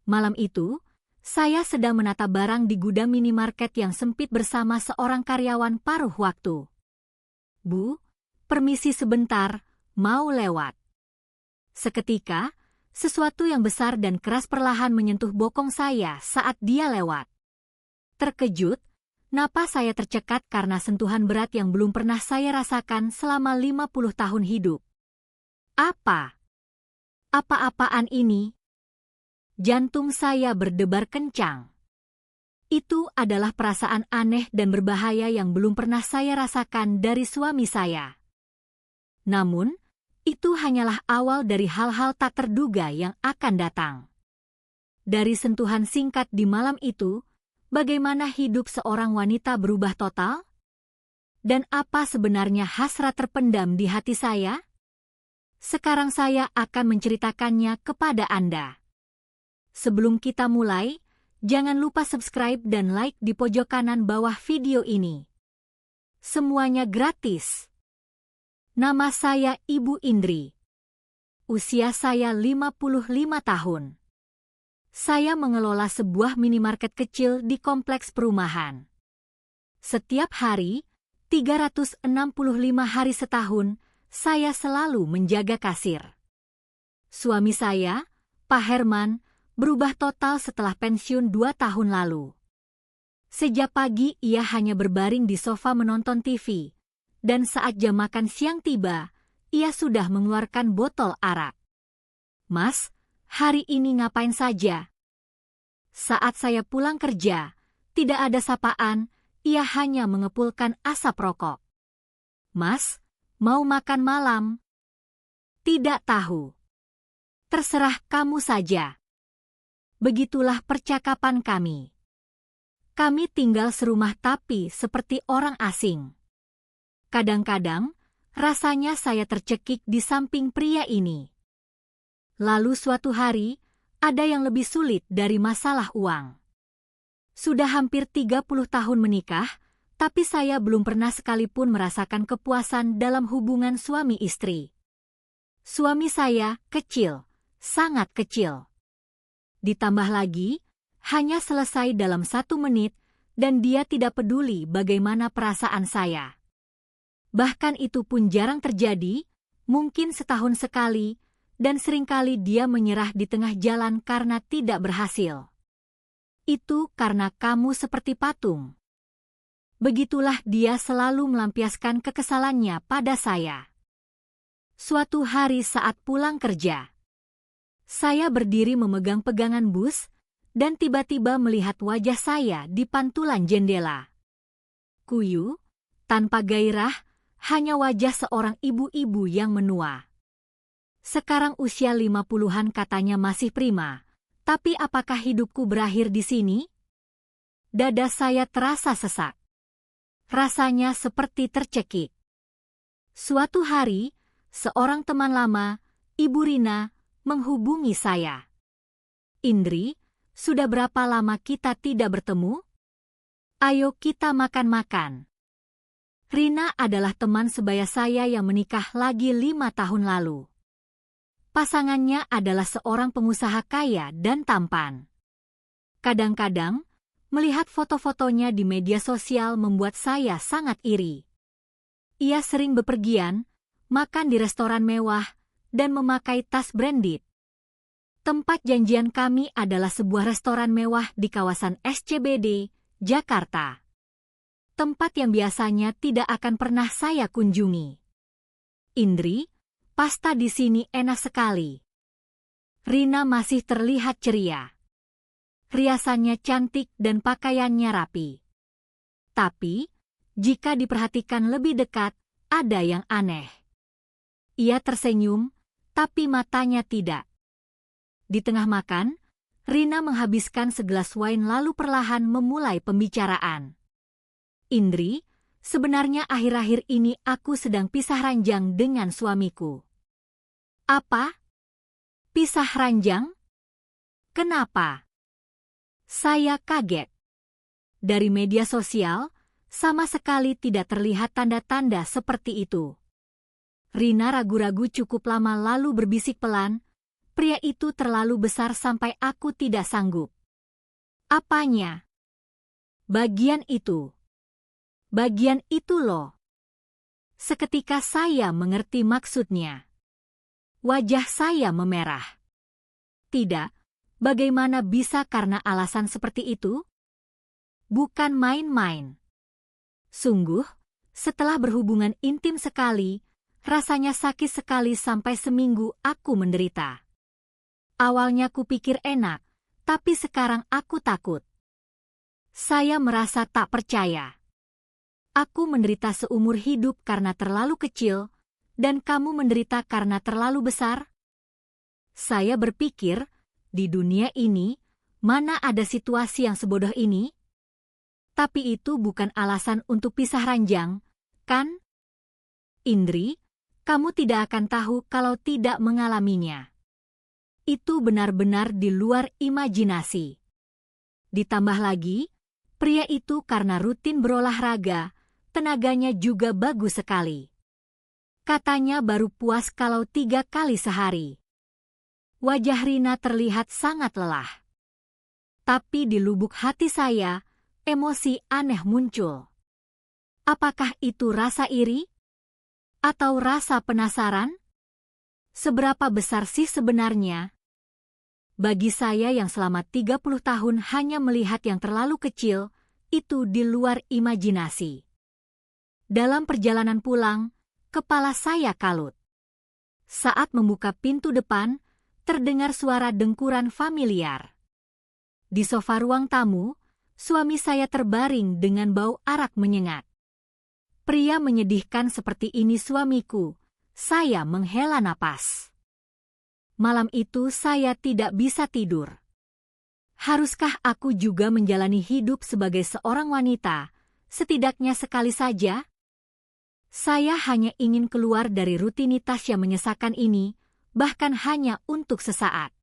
Malam itu, saya sedang menata barang di gudang minimarket yang sempit bersama seorang karyawan paruh waktu. "Bu, permisi sebentar, mau lewat." Seketika, sesuatu yang besar dan keras perlahan menyentuh bokong saya saat dia lewat. Terkejut, napas saya tercekat karena sentuhan berat yang belum pernah saya rasakan selama 50 tahun hidup. Apa-apaan ini? Jantung saya berdebar kencang. Itu adalah perasaan aneh dan berbahaya yang belum pernah saya rasakan dari suami saya. Namun, itu hanyalah awal dari hal-hal tak terduga yang akan datang. Dari sentuhan singkat di malam itu, bagaimana hidup seorang wanita berubah total? Dan apa sebenarnya hasrat terpendam di hati saya? Sekarang saya akan menceritakannya kepada Anda. Sebelum kita mulai, jangan lupa subscribe dan like di pojok kanan bawah video ini. Semuanya gratis. Nama saya Ibu Indri. Usia saya 55 tahun. Saya mengelola sebuah minimarket kecil di kompleks perumahan. Setiap hari, 365 hari setahun, saya selalu menjaga kasir. Suami saya, Pak Herman, berubah total setelah pensiun 2 tahun lalu. Sejak pagi ia hanya berbaring di sofa menonton TV, dan saat jam makan siang tiba, ia sudah mengeluarkan botol arak. "Mas, hari ini ngapain saja?" Saat saya pulang kerja, tidak ada sapaan, ia hanya mengepulkan asap rokok. "Mas, mau makan malam?" "Tidak tahu." "Terserah kamu saja." Begitulah percakapan kami. Kami tinggal serumah tapi seperti orang asing. Kadang-kadang, rasanya saya tercekik di samping pria ini. Lalu suatu hari, ada yang lebih sulit dari masalah uang. Sudah hampir 30 tahun menikah, tapi saya belum pernah sekalipun merasakan kepuasan dalam hubungan suami istri. Suami saya kecil, sangat kecil. Ditambah lagi, hanya selesai dalam 1 menit, dan dia tidak peduli bagaimana perasaan saya. Bahkan itu pun jarang terjadi, mungkin setahun sekali, dan seringkali dia menyerah di tengah jalan karena tidak berhasil. "Itu karena kamu seperti patung." Begitulah dia selalu melampiaskan kekesalannya pada saya. Suatu hari saat pulang kerja, saya berdiri memegang pegangan bus, dan tiba-tiba melihat wajah saya di pantulan jendela. Kuyu, tanpa gairah, hanya wajah seorang ibu-ibu yang menua. Sekarang usia 50-an katanya masih prima, tapi apakah hidupku berakhir di sini? Dada saya terasa sesak. Rasanya seperti tercekik. Suatu hari, seorang teman lama, Ibu Rina, menghubungi saya. "Indri, sudah berapa lama kita tidak bertemu? Ayo kita makan-makan." Rina adalah teman sebaya saya yang menikah lagi 5 tahun lalu. Pasangannya adalah seorang pengusaha kaya dan tampan. Kadang-kadang, melihat foto-fotonya di media sosial membuat saya sangat iri. Ia sering bepergian, makan di restoran mewah, dan memakai tas branded. Tempat janjian kami adalah sebuah restoran mewah di kawasan SCBD, Jakarta. Tempat yang biasanya tidak akan pernah saya kunjungi. "Indri, pasta di sini enak sekali." Rina masih terlihat ceria. Riasannya cantik dan pakaiannya rapi. Tapi, jika diperhatikan lebih dekat, ada yang aneh. Ia tersenyum, tapi matanya tidak. Di tengah makan, Rina menghabiskan segelas wine lalu perlahan memulai pembicaraan. "Indri, sebenarnya akhir-akhir ini aku sedang pisah ranjang dengan suamiku." "Apa? Pisah ranjang? Kenapa?" Saya kaget. Dari media sosial, sama sekali tidak terlihat tanda-tanda seperti itu. Rina ragu-ragu cukup lama lalu berbisik pelan, Pria itu terlalu besar sampai aku tidak sanggup. Apanya? Bagian itu. Bagian itu loh. Seketika saya mengerti maksudnya. Wajah saya memerah. Tidak, bagaimana bisa karena alasan seperti itu? Bukan main-main. Sungguh, setelah berhubungan intim sekali, rasanya sakit sekali sampai seminggu aku menderita. Awalnya kupikir enak, tapi sekarang aku takut. Saya merasa tak percaya. Aku menderita seumur hidup karena terlalu kecil, dan kamu menderita karena terlalu besar? Saya berpikir, di dunia ini, mana ada situasi yang sebodoh ini? Tapi itu bukan alasan untuk pisah ranjang, kan? Indri, kamu tidak akan tahu kalau tidak mengalaminya. Itu benar-benar di luar imajinasi. Ditambah lagi, pria itu karena rutin berolahraga, tenaganya juga bagus sekali. Katanya baru puas kalau 3 kali sehari. Wajah Rina terlihat sangat lelah. Tapi di lubuk hati saya, emosi aneh muncul. Apakah itu rasa iri? Atau rasa penasaran? Seberapa besar sih sebenarnya? Bagi saya yang selama 30 tahun hanya melihat yang terlalu kecil, itu di luar imajinasi. Dalam perjalanan pulang, kepala saya kalut. Saat membuka pintu depan, terdengar suara dengkuran familiar. Di sofa ruang tamu, suami saya terbaring dengan bau arak menyengat. Pria menyedihkan seperti ini suamiku. Saya menghela napas. Malam itu saya tidak bisa tidur. Haruskah aku juga menjalani hidup sebagai seorang wanita, setidaknya sekali saja? Saya hanya ingin keluar dari rutinitas yang menyesakan ini, bahkan hanya untuk sesaat.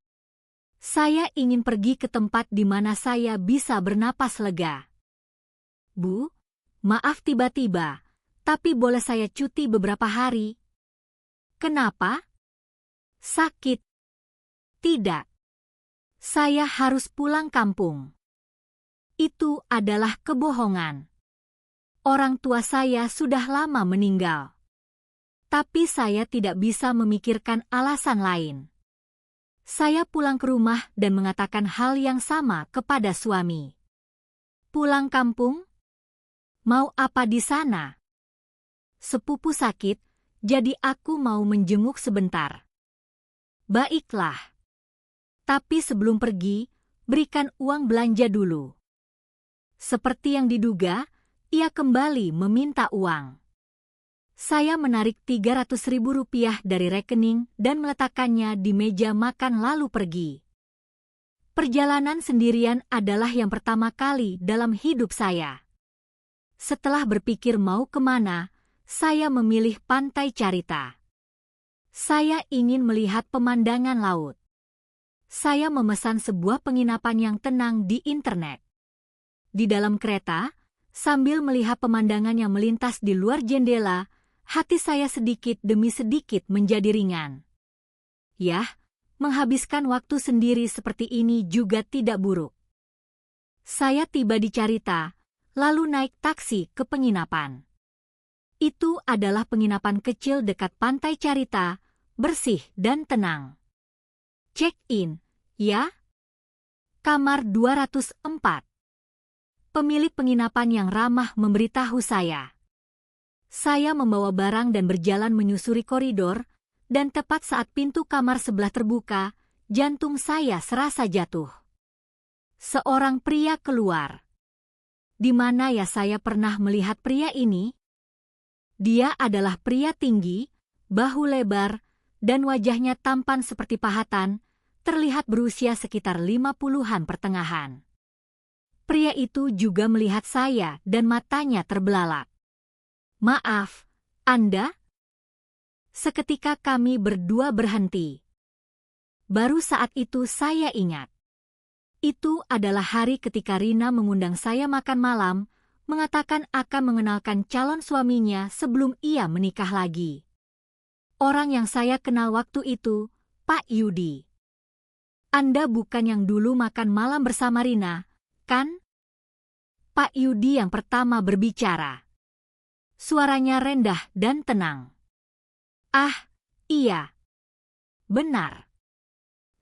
Saya ingin pergi ke tempat di mana saya bisa bernapas lega. Bu, maaf tiba-tiba, tapi boleh saya cuti beberapa hari? Kenapa? Sakit? Tidak. Saya harus pulang kampung. Itu adalah kebohongan. Orang tua saya sudah lama meninggal. Tapi saya tidak bisa memikirkan alasan lain. Saya pulang ke rumah dan mengatakan hal yang sama kepada suami. Pulang kampung? Mau apa di sana? Sepupu sakit, jadi aku mau menjenguk sebentar. Baiklah. Tapi sebelum pergi, berikan uang belanja dulu. Seperti yang diduga, ia kembali meminta uang. Saya menarik Rp300.000 dari rekening dan meletakkannya di meja makan lalu pergi. Perjalanan sendirian adalah yang pertama kali dalam hidup saya. Setelah berpikir mau kemana, saya memilih Pantai Carita. Saya ingin melihat pemandangan laut. Saya memesan sebuah penginapan yang tenang di internet. Di dalam kereta, sambil melihat pemandangan yang melintas di luar jendela, hati saya sedikit demi sedikit menjadi ringan. Yah, menghabiskan waktu sendiri seperti ini juga tidak buruk. Saya tiba di Carita, lalu naik taksi ke penginapan. Itu adalah penginapan kecil dekat Pantai Carita, bersih dan tenang. Check-in, ya? Kamar 204. Pemilik penginapan yang ramah memberitahu saya. Saya membawa barang dan berjalan menyusuri koridor, dan tepat saat pintu kamar sebelah terbuka, jantung saya serasa jatuh. Seorang pria keluar. Di mana ya saya pernah melihat pria ini? Dia adalah pria tinggi, bahu lebar, dan wajahnya tampan seperti pahatan, terlihat berusia sekitar 50-an pertengahan. Pria itu juga melihat saya dan matanya terbelalak. Maaf, Anda? Seketika kami berdua berhenti. Baru saat itu saya ingat. Itu adalah hari ketika Rina mengundang saya makan malam, mengatakan akan mengenalkan calon suaminya sebelum ia menikah lagi. Orang yang saya kenal waktu itu, Pak Yudi. Anda bukan yang dulu makan malam bersama Rina, kan? Pak Yudi yang pertama berbicara. Suaranya rendah dan tenang. Ah, iya. Benar.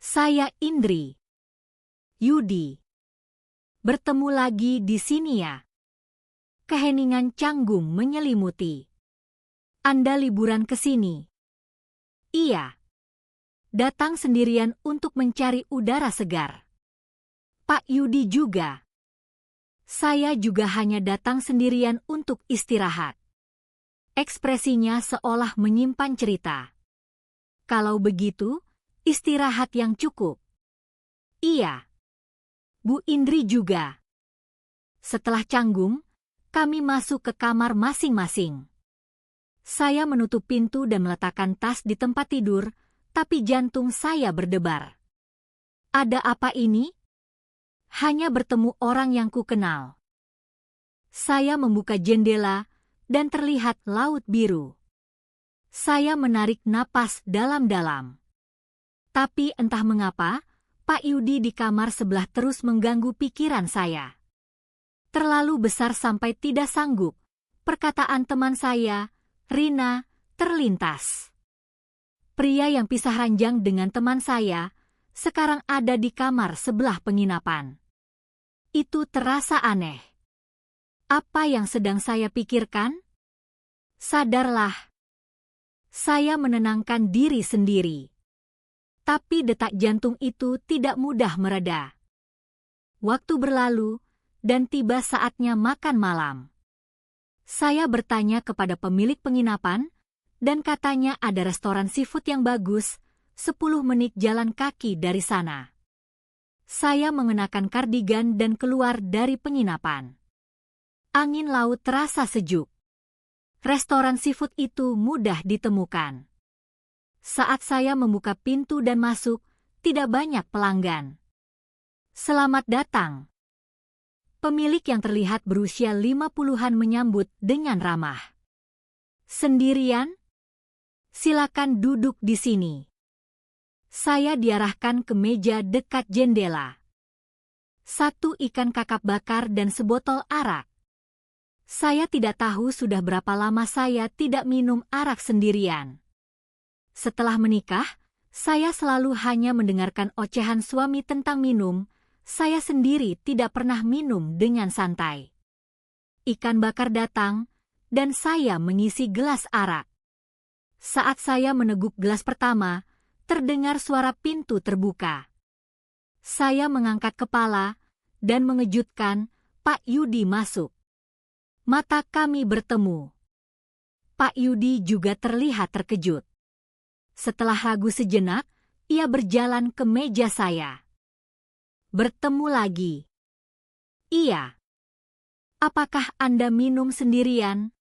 Saya Indri. Yudi. Bertemu lagi di sini ya. Keheningan canggung menyelimuti. Anda liburan ke sini? Iya. Datang sendirian untuk mencari udara segar. Pak Yudi juga. Saya juga hanya datang sendirian untuk istirahat. Ekspresinya seolah menyimpan cerita. Kalau begitu, istirahat yang cukup. Iya. Bu Indri juga. Setelah canggung, kami masuk ke kamar masing-masing. Saya menutup pintu dan meletakkan tas di tempat tidur, tapi jantung saya berdebar. Ada apa ini? Hanya bertemu orang yang kukenal. Saya membuka jendela dan terlihat laut biru. Saya menarik napas dalam-dalam. Tapi entah mengapa, Pak Yudi di kamar sebelah terus mengganggu pikiran saya. Terlalu besar sampai tidak sanggup. Perkataan teman saya, Rina, terlintas. Pria yang pisah ranjang dengan teman saya, sekarang ada di kamar sebelah penginapan. Itu terasa aneh. Apa yang sedang saya pikirkan? Sadarlah. Saya menenangkan diri sendiri. Tapi detak jantung itu tidak mudah mereda. Waktu berlalu, dan tiba saatnya makan malam. Saya bertanya kepada pemilik penginapan, dan katanya ada restoran seafood yang bagus, 10 menit jalan kaki dari sana. Saya mengenakan kardigan dan keluar dari penginapan. Angin laut terasa sejuk. Restoran seafood itu mudah ditemukan. Saat saya membuka pintu dan masuk, tidak banyak pelanggan. Selamat datang. Pemilik yang terlihat berusia 50-an menyambut dengan ramah. Sendirian? Silakan duduk di sini. Saya diarahkan ke meja dekat jendela. 1 ikan kakap bakar dan sebotol arak. Saya tidak tahu sudah berapa lama saya tidak minum arak sendirian. Setelah menikah, saya selalu hanya mendengarkan ocehan suami tentang minum. Saya sendiri tidak pernah minum dengan santai. Ikan bakar datang, dan saya mengisi gelas arak. Saat saya meneguk gelas pertama, terdengar suara pintu terbuka. Saya mengangkat kepala, dan mengejutkan, Pak Yudi masuk. Mata kami bertemu. Pak Yudi juga terlihat terkejut. Setelah ragu sejenak, ia berjalan ke meja saya. Bertemu lagi. Iya. Apakah Anda minum sendirian?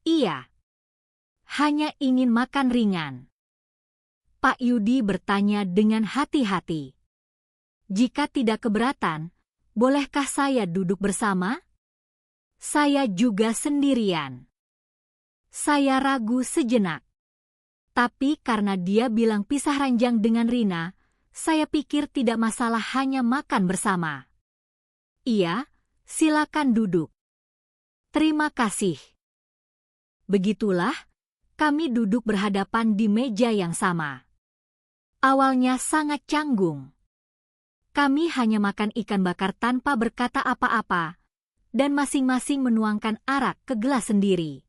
Iya. Hanya ingin makan ringan. Pak Yudi bertanya dengan hati-hati. Jika tidak keberatan, bolehkah saya duduk bersama? Saya juga sendirian. Saya ragu sejenak. Tapi karena dia bilang pisah ranjang dengan Rina, saya pikir tidak masalah hanya makan bersama. Iya, silakan duduk. Terima kasih. Begitulah, kami duduk berhadapan di meja yang sama. Awalnya sangat canggung. Kami hanya makan ikan bakar tanpa berkata apa-apa, dan masing-masing menuangkan arak ke gelas sendiri.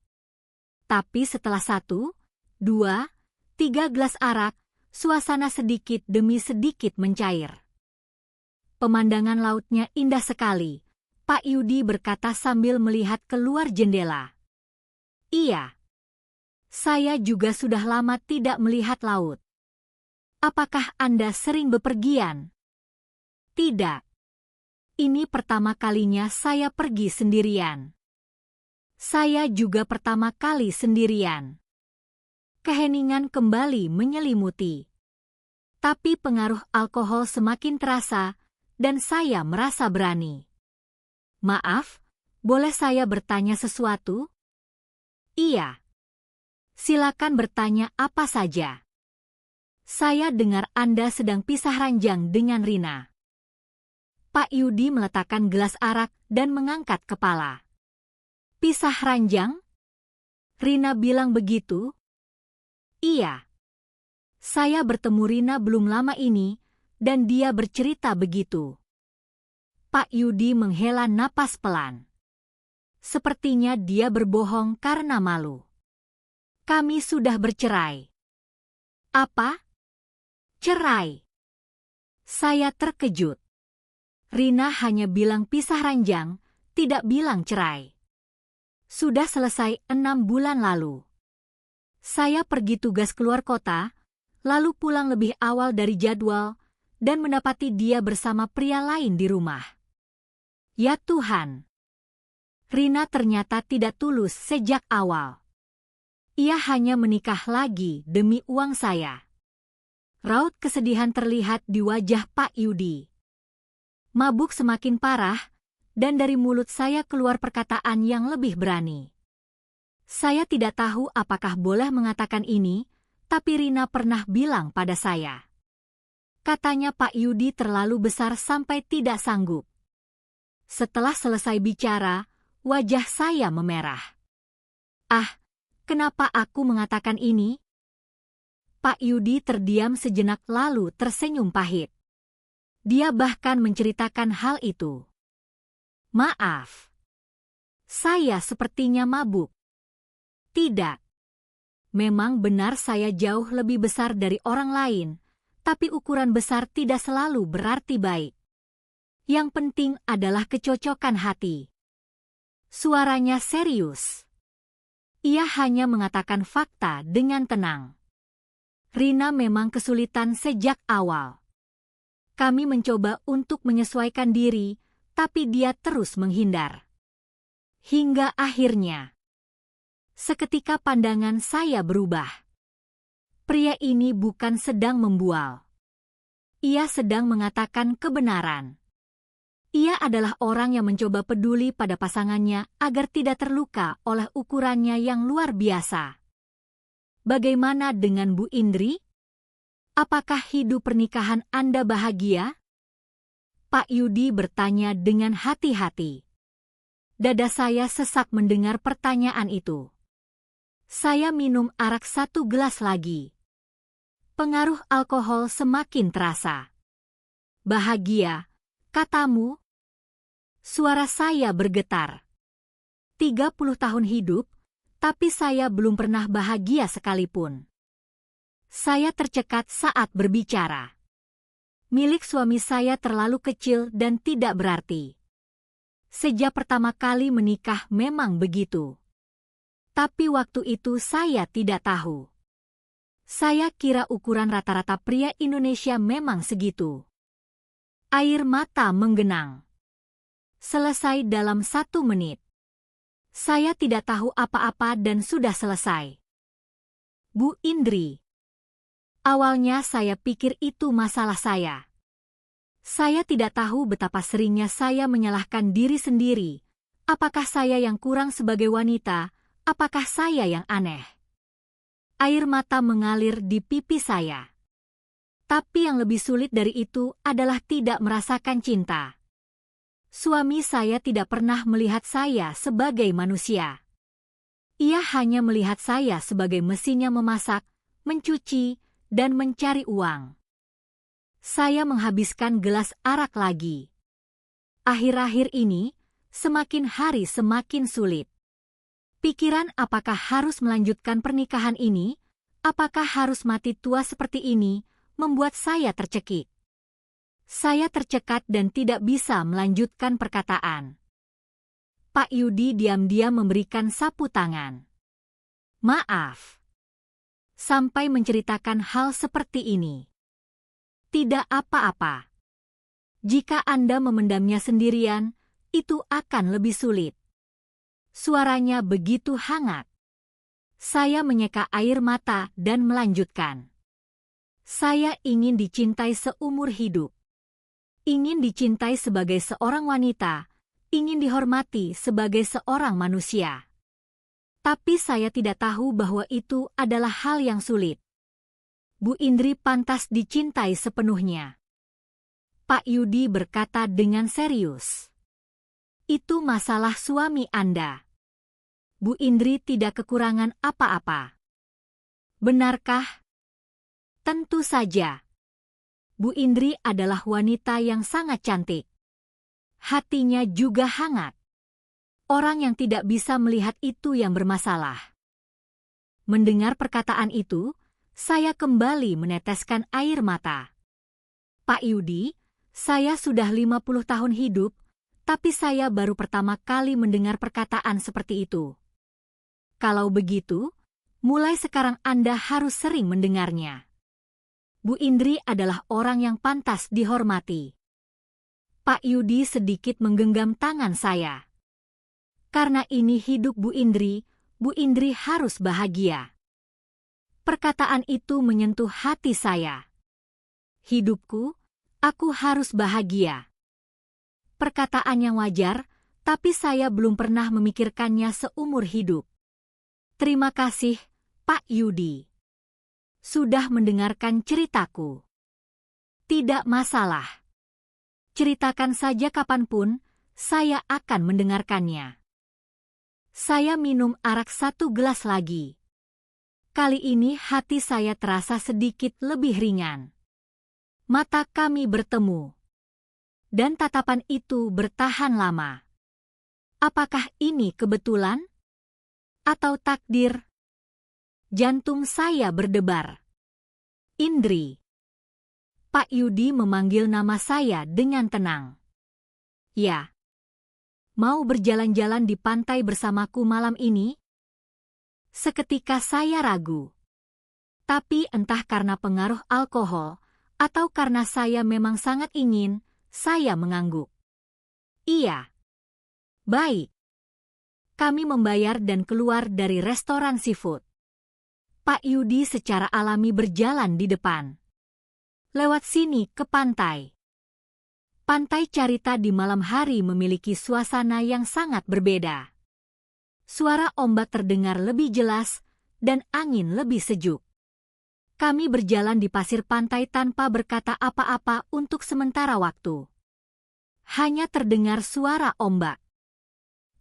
Tapi setelah 1, 2, 3 gelas arak, suasana sedikit demi sedikit mencair. Pemandangan lautnya indah sekali, Pak Yudi berkata sambil melihat keluar jendela. Iya. Saya juga sudah lama tidak melihat laut. Apakah Anda sering bepergian? Tidak. Ini pertama kalinya saya pergi sendirian. Saya juga pertama kali sendirian. Keheningan kembali menyelimuti. Tapi pengaruh alkohol semakin terasa, dan saya merasa berani. Maaf, boleh saya bertanya sesuatu? Iya. Silakan bertanya apa saja. Saya dengar Anda sedang pisah ranjang dengan Rina. Pak Yudi meletakkan gelas arak dan mengangkat kepala. Pisah ranjang? Rina bilang begitu? Iya. Saya bertemu Rina belum lama ini, dan dia bercerita begitu. Pak Yudi menghela napas pelan. Sepertinya dia berbohong karena malu. Kami sudah bercerai. Apa? Cerai? Saya terkejut. Rina hanya bilang pisah ranjang, tidak bilang cerai. Sudah selesai 6 bulan lalu. Saya pergi tugas keluar kota, lalu pulang lebih awal dari jadwal, dan mendapati dia bersama pria lain di rumah. Ya Tuhan! Rina ternyata tidak tulus sejak awal. Ia hanya menikah lagi demi uang saya. Raut kesedihan terlihat di wajah Pak Yudi. Mabuk semakin parah, dan dari mulut saya keluar perkataan yang lebih berani. Saya tidak tahu apakah boleh mengatakan ini, tapi Rina pernah bilang pada saya. Katanya Pak Yudi terlalu besar sampai tidak sanggup. Setelah selesai bicara, wajah saya memerah. Ah, kenapa aku mengatakan ini? Pak Yudi terdiam sejenak lalu tersenyum pahit. Dia bahkan menceritakan hal itu. Maaf. Saya sepertinya mabuk. Tidak. Memang benar saya jauh lebih besar dari orang lain, tapi ukuran besar tidak selalu berarti baik. Yang penting adalah kecocokan hati. Suaranya serius. Ia hanya mengatakan fakta dengan tenang. Rina memang kesulitan sejak awal. Kami mencoba untuk menyesuaikan diri, tapi dia terus menghindar. Hingga akhirnya, seketika pandangan saya berubah. Pria ini bukan sedang membual. Ia sedang mengatakan kebenaran. Ia adalah orang yang mencoba peduli pada pasangannya agar tidak terluka oleh ukurannya yang luar biasa. Bagaimana dengan Bu Indri? Apakah hidup pernikahan Anda bahagia? Pak Yudi bertanya dengan hati-hati. Dada saya sesak mendengar pertanyaan itu. Saya minum arak 1 gelas lagi. Pengaruh alkohol semakin terasa. Bahagia, katamu? Suara saya bergetar. 30 tahun hidup, tapi saya belum pernah bahagia sekalipun. Saya tercekat saat berbicara. Milik suami saya terlalu kecil dan tidak berarti. Sejak pertama kali menikah memang begitu. Tapi waktu itu saya tidak tahu. Saya kira ukuran rata-rata pria Indonesia memang segitu. Air mata menggenang. Selesai dalam 1 menit. Saya tidak tahu apa-apa dan sudah selesai. Bu Indri. Awalnya saya pikir itu masalah saya. Saya tidak tahu betapa seringnya saya menyalahkan diri sendiri. Apakah saya yang kurang sebagai wanita? Apakah saya yang aneh? Air mata mengalir di pipi saya. Tapi yang lebih sulit dari itu adalah tidak merasakan cinta. Suami saya tidak pernah melihat saya sebagai manusia. Ia hanya melihat saya sebagai mesin yang memasak, mencuci, dan mencari uang. Saya menghabiskan gelas arak lagi. Akhir-akhir ini, semakin hari semakin sulit. Pikiran apakah harus melanjutkan pernikahan ini, apakah harus mati tua seperti ini, membuat saya tercekik. Saya tercekat dan tidak bisa melanjutkan perkataan. Pak Yudi diam-diam memberikan sapu tangan. Maaf. Sampai menceritakan hal seperti ini. Tidak apa-apa. Jika Anda memendamnya sendirian, itu akan lebih sulit. Suaranya begitu hangat. Saya menyeka air mata dan melanjutkan. Saya ingin dicintai seumur hidup. Ingin dicintai sebagai seorang wanita, ingin dihormati sebagai seorang manusia. Tapi saya tidak tahu bahwa itu adalah hal yang sulit. Bu Indri pantas dicintai sepenuhnya. Pak Yudi berkata dengan serius. Itu masalah suami Anda. Bu Indri tidak kekurangan apa-apa. Benarkah? Tentu saja. Bu Indri adalah wanita yang sangat cantik. Hatinya juga hangat. Orang yang tidak bisa melihat itu yang bermasalah. Mendengar perkataan itu, saya kembali meneteskan air mata. Pak Yudi, saya sudah 50 tahun hidup, tapi saya baru pertama kali mendengar perkataan seperti itu. Kalau begitu, mulai sekarang Anda harus sering mendengarnya. Bu Indri adalah orang yang pantas dihormati. Pak Yudi sedikit menggenggam tangan saya. Karena ini hidup Bu Indri harus bahagia. Perkataan itu menyentuh hati saya. Hidupku, aku harus bahagia. Perkataan yang wajar, tapi saya belum pernah memikirkannya seumur hidup. Terima kasih, Pak Yudi. Sudah mendengarkan ceritaku. Tidak masalah. Ceritakan saja kapanpun, saya akan mendengarkannya. Saya minum arak 1 gelas lagi. Kali ini hati saya terasa sedikit lebih ringan. Mata kami bertemu. Dan tatapan itu bertahan lama. Apakah ini kebetulan? Atau takdir? Jantung saya berdebar. Indri. Pak Yudi memanggil nama saya dengan tenang. Ya. Mau berjalan-jalan di pantai bersamaku malam ini? Seketika saya ragu. Tapi entah karena pengaruh alkohol, atau karena saya memang sangat ingin, saya mengangguk. Iya. Baik. Kami membayar dan keluar dari restoran seafood. Pak Yudi secara alami berjalan di depan. Lewat sini ke pantai. Pantai Carita di malam hari memiliki suasana yang sangat berbeda. Suara ombak terdengar lebih jelas dan angin lebih sejuk. Kami berjalan di pasir pantai tanpa berkata apa-apa untuk sementara waktu. Hanya terdengar suara ombak.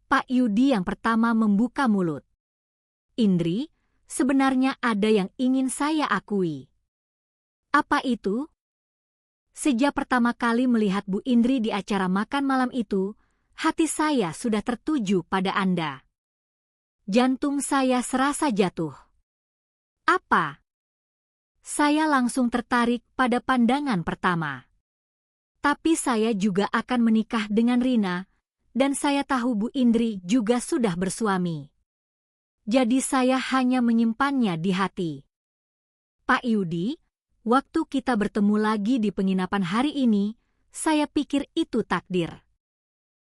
Pak Yudi yang pertama membuka mulut. Indri, sebenarnya ada yang ingin saya akui. Apa itu? Sejak pertama kali melihat Bu Indri di acara makan malam itu, hati saya sudah tertuju pada Anda. Jantung saya serasa jatuh. Apa? Saya langsung tertarik pada pandangan pertama. Tapi saya juga akan menikah dengan Rina, dan saya tahu Bu Indri juga sudah bersuami. Jadi saya hanya menyimpannya di hati. Pak Yudi, waktu kita bertemu lagi di penginapan hari ini, saya pikir itu takdir.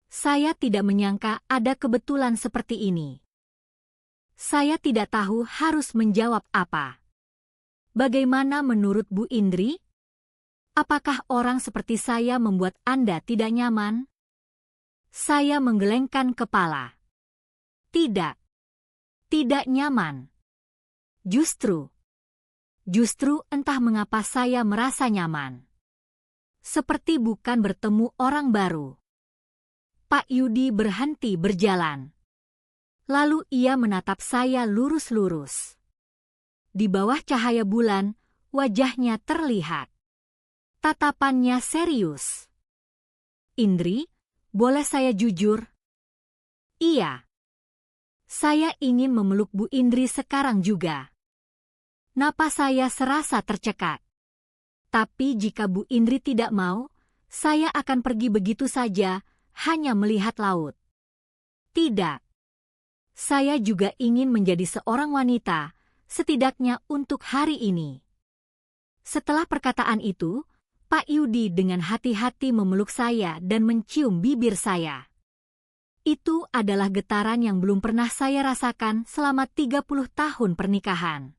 Saya tidak menyangka ada kebetulan seperti ini. Saya tidak tahu harus menjawab apa. Bagaimana menurut Bu Indri? Apakah orang seperti saya membuat Anda tidak nyaman? Saya menggelengkan kepala. Tidak. Tidak nyaman. Justru entah mengapa saya merasa nyaman. Seperti bukan bertemu orang baru. Pak Yudi berhenti berjalan. Lalu ia menatap saya lurus-lurus. Di bawah cahaya bulan, wajahnya terlihat. Tatapannya serius. Indri, boleh saya jujur? Iya. Saya ingin memeluk Bu Indri sekarang juga. Napas saya serasa tercekat. Tapi jika Bu Indri tidak mau, saya akan pergi begitu saja, hanya melihat laut. Tidak. Saya juga ingin menjadi seorang wanita, setidaknya untuk hari ini. Setelah perkataan itu, Pak Yudi dengan hati-hati memeluk saya dan mencium bibir saya. Itu adalah getaran yang belum pernah saya rasakan selama 30 tahun pernikahan.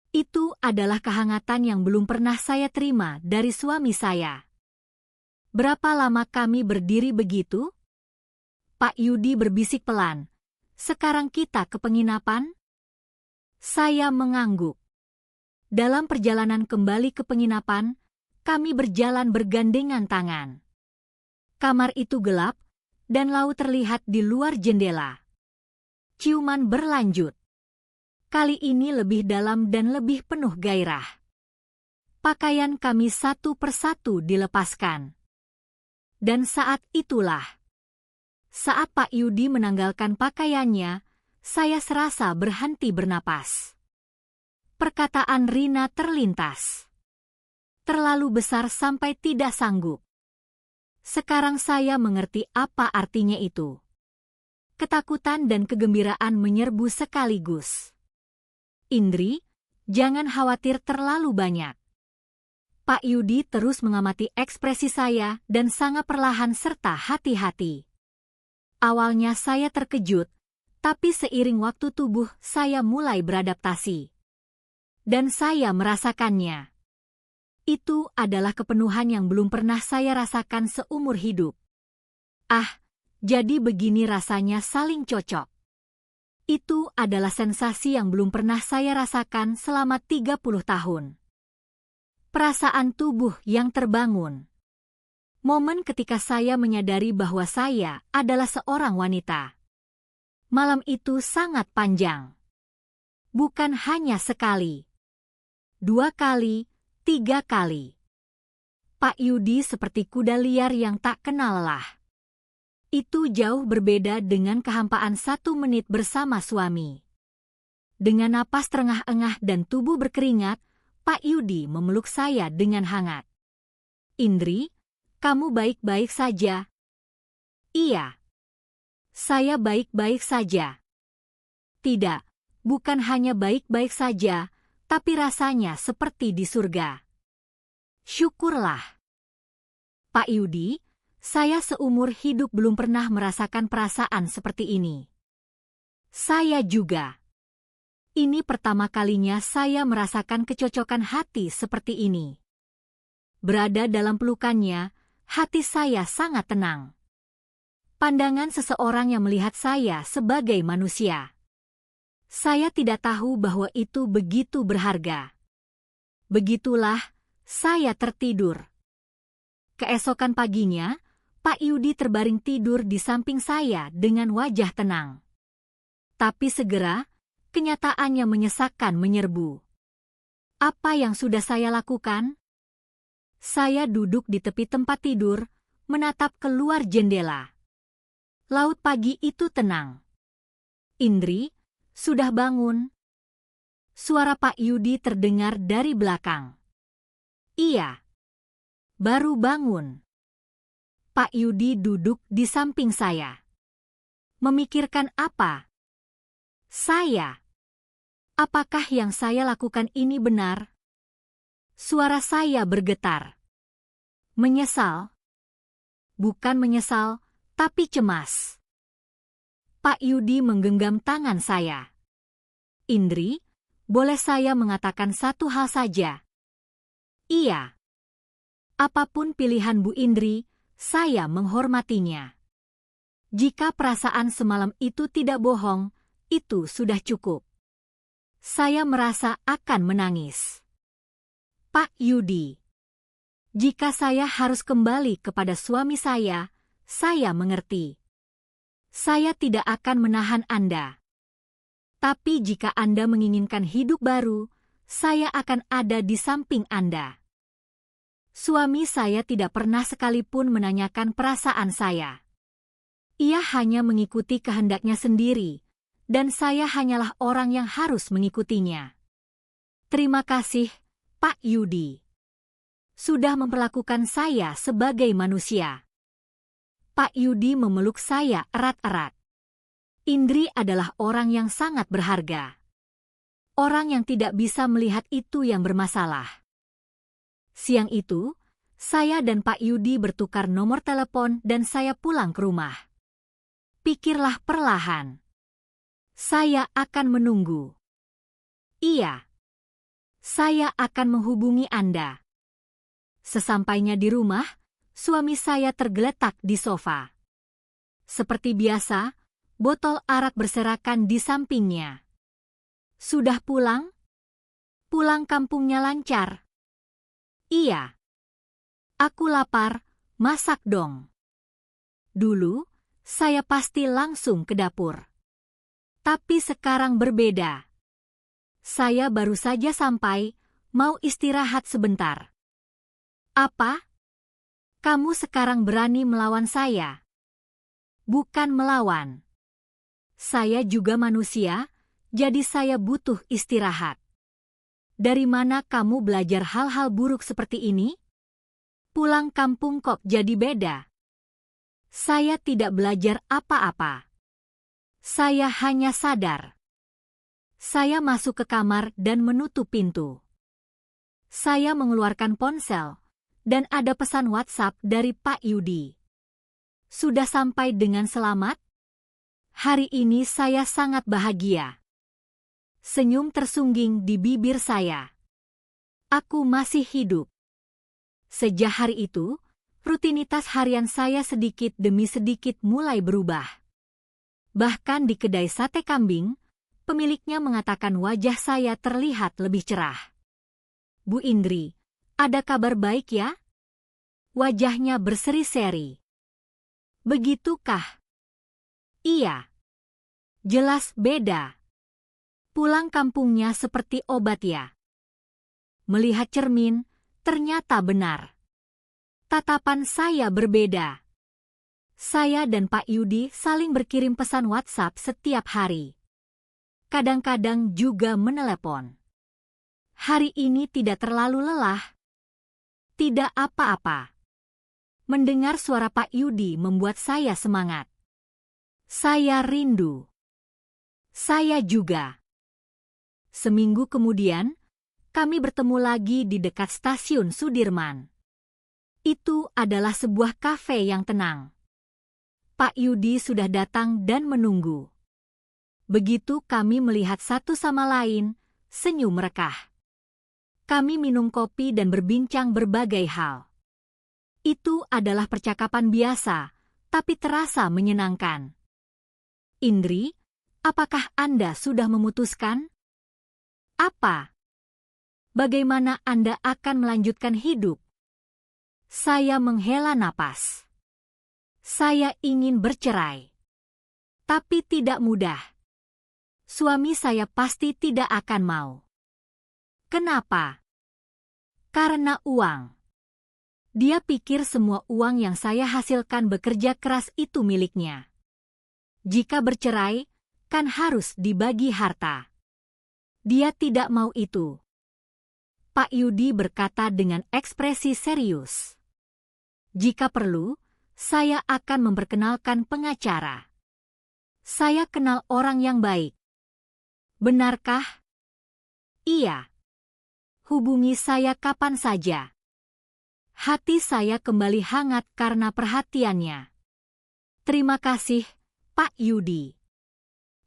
Itu adalah kehangatan yang belum pernah saya terima dari suami saya. Berapa lama kami berdiri begitu? Pak Yudi berbisik pelan. Sekarang kita ke penginapan? Saya mengangguk. Dalam perjalanan kembali ke penginapan, kami berjalan bergandengan tangan. Kamar itu gelap, dan laut terlihat di luar jendela. Ciuman berlanjut. Kali ini lebih dalam dan lebih penuh gairah. Pakaian kami satu persatu dilepaskan. Dan saat itulah, saat Pak Yudi menanggalkan pakaiannya, saya serasa berhenti bernapas. Perkataan Rina terlintas. Terlalu besar sampai tidak sanggup. Sekarang saya mengerti apa artinya itu. Ketakutan dan kegembiraan menyerbu sekaligus. Indri, jangan khawatir terlalu banyak. Pak Yudi terus mengamati ekspresi saya dan sangat perlahan serta hati-hati. Awalnya saya terkejut, tapi seiring waktu tubuh saya mulai beradaptasi. Dan saya merasakannya. Itu adalah kepenuhan yang belum pernah saya rasakan seumur hidup. Ah, jadi begini rasanya saling cocok. Itu adalah sensasi yang belum pernah saya rasakan selama 30 tahun. Perasaan tubuh yang terbangun. Momen ketika saya menyadari bahwa saya adalah seorang wanita. Malam itu sangat panjang. Bukan hanya sekali. 2 kali, 3 kali. Pak Yudi seperti kuda liar yang tak kenal lelah. Itu jauh berbeda dengan kehampaan 1 menit bersama suami. Dengan napas terengah-engah dan tubuh berkeringat, Pak Yudi memeluk saya dengan hangat. Indri, kamu baik-baik saja? Iya. Saya baik-baik saja. Tidak, bukan hanya baik-baik saja, tapi rasanya seperti di surga. Syukurlah. Pak Yudi, saya seumur hidup belum pernah merasakan perasaan seperti ini. Saya juga. Ini pertama kalinya saya merasakan kecocokan hati seperti ini. Berada dalam pelukannya, hati saya sangat tenang. Pandangan seseorang yang melihat saya sebagai manusia. Saya tidak tahu bahwa itu begitu berharga. Begitulah, saya tertidur. Keesokan paginya, Pak Yudi terbaring tidur di samping saya dengan wajah tenang. Tapi segera, kenyataannya menyesakkan menyerbu. Apa yang sudah saya lakukan? Saya duduk di tepi tempat tidur, menatap keluar jendela. Laut pagi itu tenang. Indri, sudah bangun? Suara Pak Yudi terdengar dari belakang. Iya. Baru bangun. Pak Yudi duduk di samping saya. Memikirkan apa? Saya. Apakah yang saya lakukan ini benar? Suara saya bergetar. Menyesal? Bukan menyesal, tapi cemas. Pak Yudi menggenggam tangan saya. Indri, boleh saya mengatakan satu hal saja? Iya. Apapun pilihan Bu Indri, saya menghormatinya. Jika perasaan semalam itu tidak bohong, itu sudah cukup. Saya merasa akan menangis. Pak Yudi, jika saya harus kembali kepada suami saya mengerti. Saya tidak akan menahan Anda. Tapi jika Anda menginginkan hidup baru, saya akan ada di samping Anda. Suami saya tidak pernah sekalipun menanyakan perasaan saya. Ia hanya mengikuti kehendaknya sendiri, dan saya hanyalah orang yang harus mengikutinya. Terima kasih, Pak Yudi. Sudah memperlakukan saya sebagai manusia. Pak Yudi memeluk saya erat-erat. Indri adalah orang yang sangat berharga. Orang yang tidak bisa melihat itu yang bermasalah. Siang itu, saya dan Pak Yudi bertukar nomor telepon dan saya pulang ke rumah. Pikirlah perlahan. Saya akan menunggu. Iya. Saya akan menghubungi Anda. Sesampainya di rumah, suami saya tergeletak di sofa. Seperti biasa, botol arak berserakan di sampingnya. Sudah pulang? Pulang kampungnya lancar? Iya. Aku lapar, masak dong. Dulu, saya pasti langsung ke dapur. Tapi sekarang berbeda. Saya baru saja sampai, mau istirahat sebentar. Apa? Kamu sekarang berani melawan saya? Bukan melawan. Saya juga manusia, jadi saya butuh istirahat. Dari mana kamu belajar hal-hal buruk seperti ini? Pulang kampung kok jadi beda. Saya tidak belajar apa-apa. Saya hanya sadar. Saya masuk ke kamar dan menutup pintu. Saya mengeluarkan ponsel, dan ada pesan WhatsApp dari Pak Yudi. Sudah sampai dengan selamat? Hari ini saya sangat bahagia. Senyum tersungging di bibir saya. Aku masih hidup. Sejak hari itu, rutinitas harian saya sedikit demi sedikit mulai berubah. Bahkan di kedai sate kambing, pemiliknya mengatakan wajah saya terlihat lebih cerah. Bu Indri, ada kabar baik ya? Wajahnya berseri-seri. Begitukah? Iya. Jelas beda. Pulang kampungnya seperti obat ya. Melihat cermin, ternyata benar. Tatapan saya berbeda. Saya dan Pak Yudi saling berkirim pesan WhatsApp setiap hari. Kadang-kadang juga menelepon. Hari ini tidak terlalu lelah. Tidak apa-apa. Mendengar suara Pak Yudi membuat saya semangat. Saya rindu. Saya juga. Seminggu kemudian, kami bertemu lagi di dekat stasiun Sudirman. Itu adalah sebuah kafe yang tenang. Pak Yudi sudah datang dan menunggu. Begitu kami melihat satu sama lain, senyum merekah. Kami minum kopi dan berbincang berbagai hal. Itu adalah percakapan biasa, tapi terasa menyenangkan. Indri, apakah Anda sudah memutuskan? Apa? Bagaimana Anda akan melanjutkan hidup? Saya menghela napas. Saya ingin bercerai. Tapi tidak mudah. Suami saya pasti tidak akan mau. Kenapa? Karena uang. Dia pikir semua uang yang saya hasilkan bekerja keras itu miliknya. Jika bercerai, kan harus dibagi harta. Dia tidak mau itu. Pak Yudi berkata dengan ekspresi serius. Jika perlu, saya akan memperkenalkan pengacara. Saya kenal orang yang baik. Benarkah? Iya. Hubungi saya kapan saja. Hati saya kembali hangat karena perhatiannya. Terima kasih, Pak Yudi.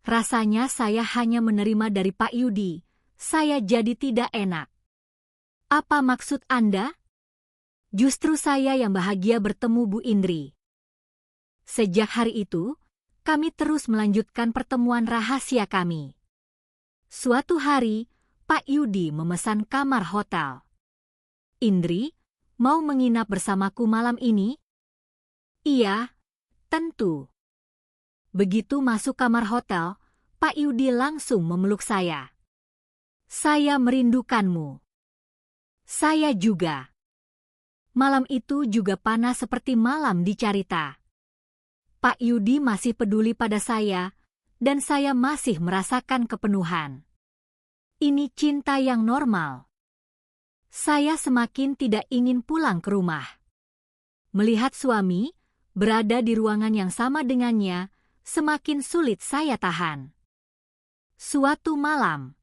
Rasanya saya hanya menerima dari Pak Yudi. Saya jadi tidak enak. Apa maksud Anda? Justru saya yang bahagia bertemu Bu Indri. Sejak hari itu, kami terus melanjutkan pertemuan rahasia kami. Suatu hari, Pak Yudi memesan kamar hotel. Indri, mau menginap bersamaku malam ini? Iya, tentu. Begitu masuk kamar hotel, Pak Yudi langsung memeluk saya. Saya merindukanmu. Saya juga. Malam itu juga panas seperti malam di Carita. Pak Yudi masih peduli pada saya, dan saya masih merasakan kepenuhan. Ini cinta yang normal. Saya semakin tidak ingin pulang ke rumah. Melihat suami berada di ruangan yang sama dengannya, semakin sulit saya tahan. Suatu malam,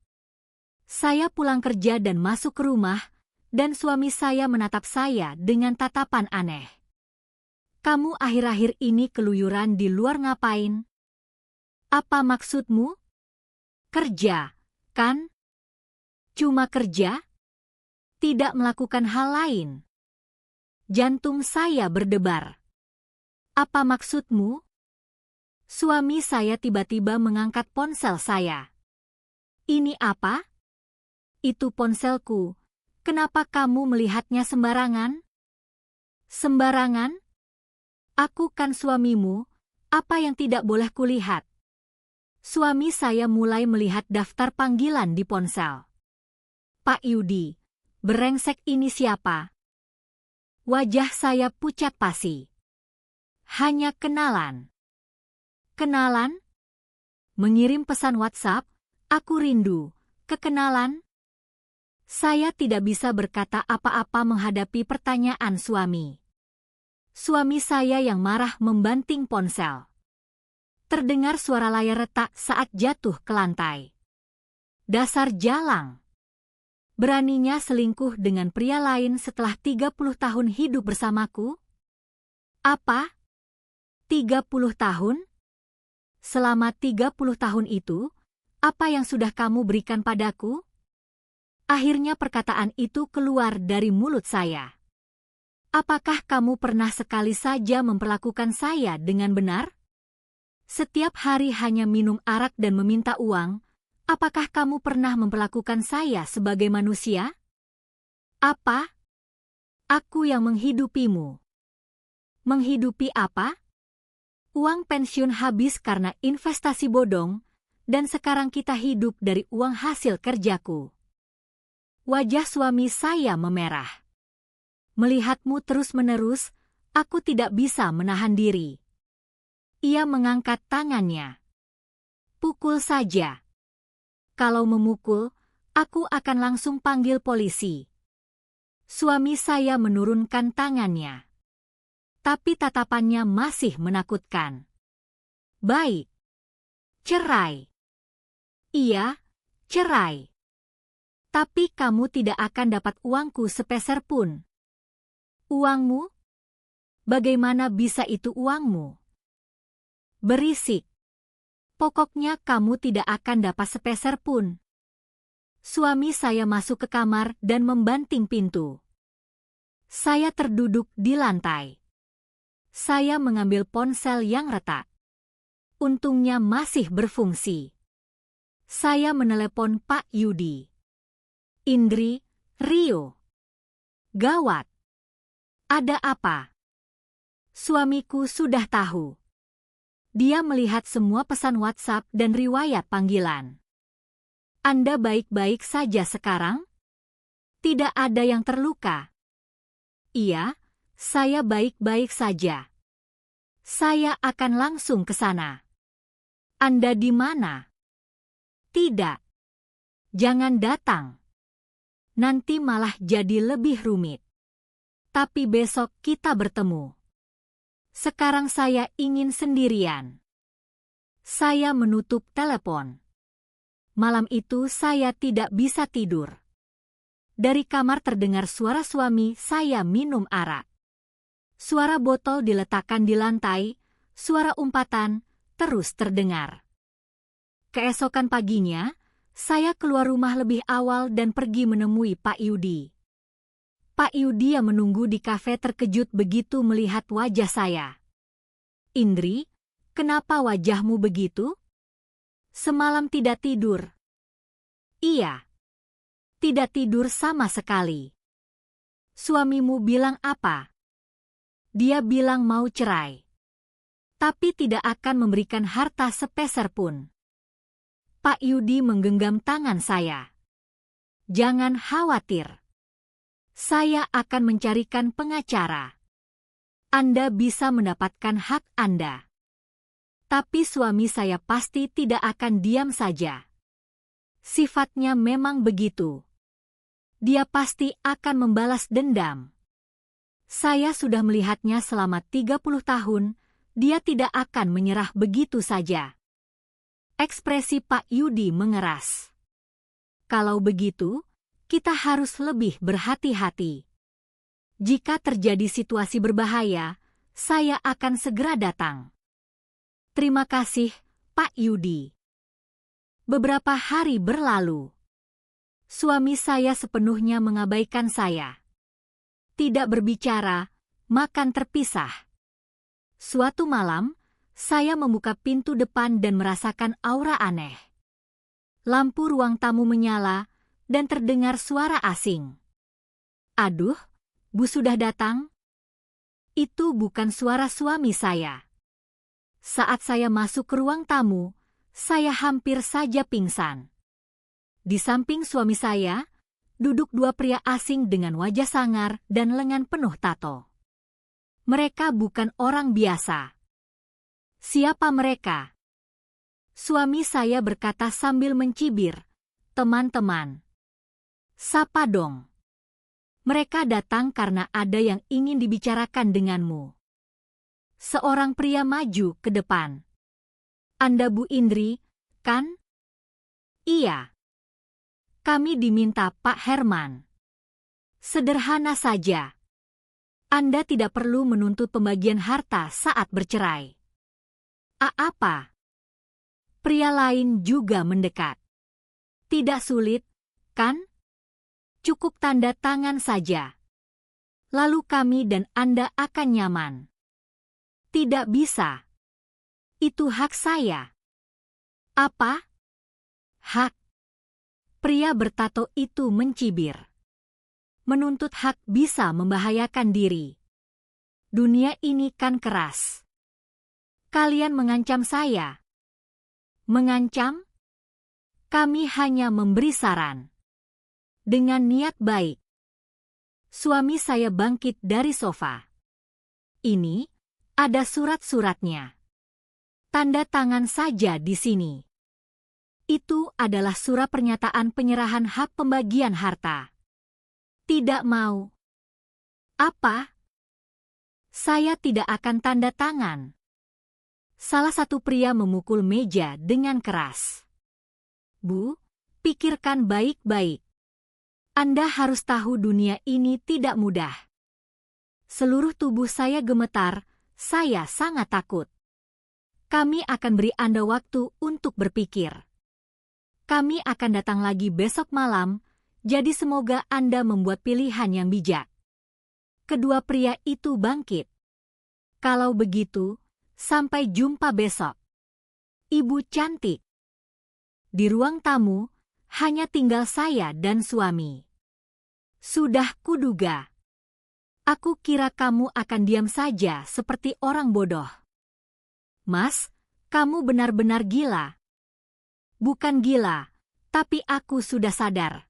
saya pulang kerja dan masuk ke rumah, dan suami saya menatap saya dengan tatapan aneh. Kamu akhir-akhir ini keluyuran di luar ngapain? Apa maksudmu? Kerja, kan? Cuma kerja? Tidak melakukan hal lain. Jantung saya berdebar. Apa maksudmu? Suami saya tiba-tiba mengangkat ponsel saya. Ini apa? Itu ponselku. Kenapa kamu melihatnya sembarangan? Sembarangan? Aku kan suamimu, apa yang tidak boleh kulihat? Suami saya mulai melihat daftar panggilan di ponsel. Pak Yudi, berengsek ini siapa? Wajah saya pucat pasi. Hanya kenalan. Kenalan? Mengirim pesan WhatsApp, aku rindu, kekenalan? Saya tidak bisa berkata apa-apa menghadapi pertanyaan suami. Suami saya yang marah membanting ponsel. Terdengar suara layar retak saat jatuh ke lantai. Dasar jalang. Beraninya selingkuh dengan pria lain setelah 30 tahun hidup bersamaku? Apa? 30 tahun? Selama 30 tahun itu, apa yang sudah kamu berikan padaku? Akhirnya perkataan itu keluar dari mulut saya. Apakah kamu pernah sekali saja memperlakukan saya dengan benar? Setiap hari hanya minum arak dan meminta uang, apakah kamu pernah memperlakukan saya sebagai manusia? Apa? Aku yang menghidupimu. Menghidupi apa? Uang pensiun habis karena investasi bodong, dan sekarang kita hidup dari uang hasil kerjaku. Wajah suami saya memerah. Melihatmu terus-menerus, aku tidak bisa menahan diri. Ia mengangkat tangannya. Pukul saja. Kalau memukul, aku akan langsung panggil polisi. Suami saya menurunkan tangannya. Tapi tatapannya masih menakutkan. Baik. Cerai. Iya, cerai. Tapi kamu tidak akan dapat uangku sepeser pun. Uangmu? Bagaimana bisa itu uangmu? Berisik. Pokoknya kamu tidak akan dapat sepeser pun. Suami saya masuk ke kamar dan membanting pintu. Saya terduduk di lantai. Saya mengambil ponsel yang retak. Untungnya masih berfungsi. Saya menelepon Pak Yudi. Indri, Rio. Gawat. Ada apa? Suamiku sudah tahu. Dia melihat semua pesan WhatsApp dan riwayat panggilan. Anda baik-baik saja sekarang? Tidak ada yang terluka. Iya, saya baik-baik saja. Saya akan langsung ke sana. Anda di mana? Tidak. Jangan datang. Nanti malah jadi lebih rumit. Tapi besok kita bertemu. Sekarang saya ingin sendirian. Saya menutup telepon. Malam itu saya tidak bisa tidur. Dari kamar terdengar suara suami saya minum arak. Suara botol diletakkan di lantai, suara umpatan terus terdengar. Keesokan paginya, saya keluar rumah lebih awal dan pergi menemui Pak Yudi. Pak Yudi yang menunggu di kafe terkejut begitu melihat wajah saya. Indri, kenapa wajahmu begitu? Semalam tidak tidur. Iya. Tidak tidur sama sekali. Suamimu bilang apa? Dia bilang mau cerai. Tapi tidak akan memberikan harta sepeser pun. Pak Yudi menggenggam tangan saya. Jangan khawatir. Saya akan mencarikan pengacara. Anda bisa mendapatkan hak Anda. Tapi suami saya pasti tidak akan diam saja. Sifatnya memang begitu. Dia pasti akan membalas dendam. Saya sudah melihatnya selama 30 tahun, dia tidak akan menyerah begitu saja. Ekspresi Pak Yudi mengeras. Kalau begitu, kita harus lebih berhati-hati. Jika terjadi situasi berbahaya, saya akan segera datang. Terima kasih, Pak Yudi. Beberapa hari berlalu. Suami saya sepenuhnya mengabaikan saya. Tidak berbicara, makan terpisah. Suatu malam, saya membuka pintu depan dan merasakan aura aneh. Lampu ruang tamu menyala, dan terdengar suara asing. "Aduh, Bu sudah datang?" Itu bukan suara suami saya. Saat saya masuk ke ruang tamu, saya hampir saja pingsan. Di samping suami saya, duduk dua pria asing dengan wajah sangar dan lengan penuh tato. Mereka bukan orang biasa. "Siapa mereka?" Suami saya berkata sambil mencibir, "Teman-teman. Sapa dong. Mereka datang karena ada yang ingin dibicarakan denganmu." Seorang pria maju ke depan. "Anda Bu Indri, kan?" "Iya. Kami diminta Pak Herman." "Sederhana saja. Anda tidak perlu menuntut pembagian harta saat bercerai." Apa?" Pria lain juga mendekat. "Tidak sulit, kan? Cukup tanda tangan saja. Lalu kami dan Anda akan nyaman." "Tidak bisa. Itu hak saya." "Apa?" "Hak." Pria bertato itu mencibir. "Menuntut hak bisa membahayakan diri. Dunia ini kan keras. Kalian mengancam saya." "Mengancam? Kami hanya memberi saran. Dengan niat baik." Suami saya bangkit dari sofa. "Ini ada surat-suratnya. Tanda tangan saja di sini." Itu adalah surat pernyataan penyerahan hak pembagian harta. "Tidak mau." "Apa?" "Saya tidak akan tanda tangan." Salah satu pria memukul meja dengan keras. "Bu, pikirkan baik-baik. Anda harus tahu dunia ini tidak mudah." Seluruh tubuh saya gemetar, saya sangat takut. "Kami akan beri Anda waktu untuk berpikir. Kami akan datang lagi besok malam, jadi semoga Anda membuat pilihan yang bijak." Kedua pria itu bangkit. "Kalau begitu, sampai jumpa besok, Ibu cantik." Di ruang tamu, hanya tinggal saya dan suami. "Sudah kuduga. Aku kira kamu akan diam saja seperti orang bodoh." "Mas, kamu benar-benar gila." "Bukan gila, tapi aku sudah sadar.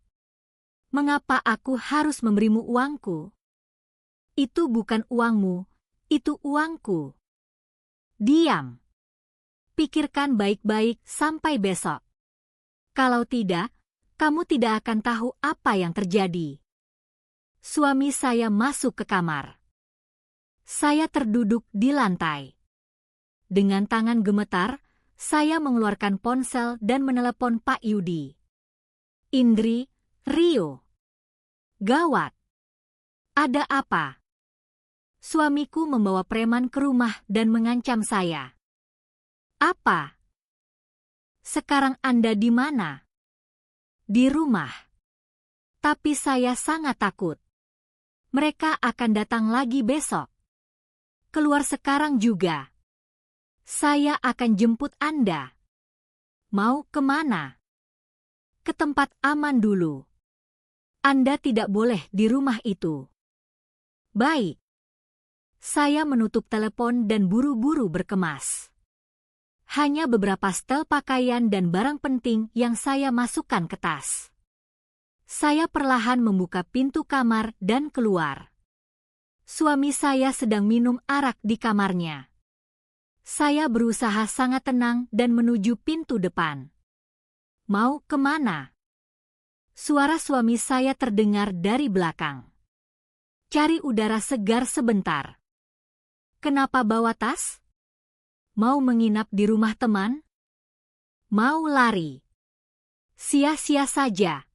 Mengapa aku harus memberimu uangku?" "Itu bukan uangmu, itu uangku." "Diam. Pikirkan baik-baik sampai besok. Kalau tidak, kamu tidak akan tahu apa yang terjadi." Suami saya masuk ke kamar. Saya terduduk di lantai. Dengan tangan gemetar, saya mengeluarkan ponsel dan menelepon Pak Yudi. "Indri, Rio." "Gawat. Ada apa?" "Suamiku membawa preman ke rumah dan mengancam saya." "Apa?" "Sekarang Anda di mana?" "Di rumah. Tapi saya sangat takut. Mereka akan datang lagi besok. Keluar sekarang juga. Saya akan jemput Anda." "Mau kemana?" "Ke tempat aman dulu. Anda tidak boleh di rumah itu." "Baik." Saya menutup telepon dan buru-buru berkemas. Hanya beberapa setel pakaian dan barang penting yang saya masukkan ke tas. Saya perlahan membuka pintu kamar dan keluar. Suami saya sedang minum arak di kamarnya. Saya berusaha sangat tenang dan menuju pintu depan. "Mau kemana?" Suara suami saya terdengar dari belakang. "Cari udara segar sebentar." "Kenapa bawa tas? Mau menginap di rumah teman? Mau lari? Sia-sia saja.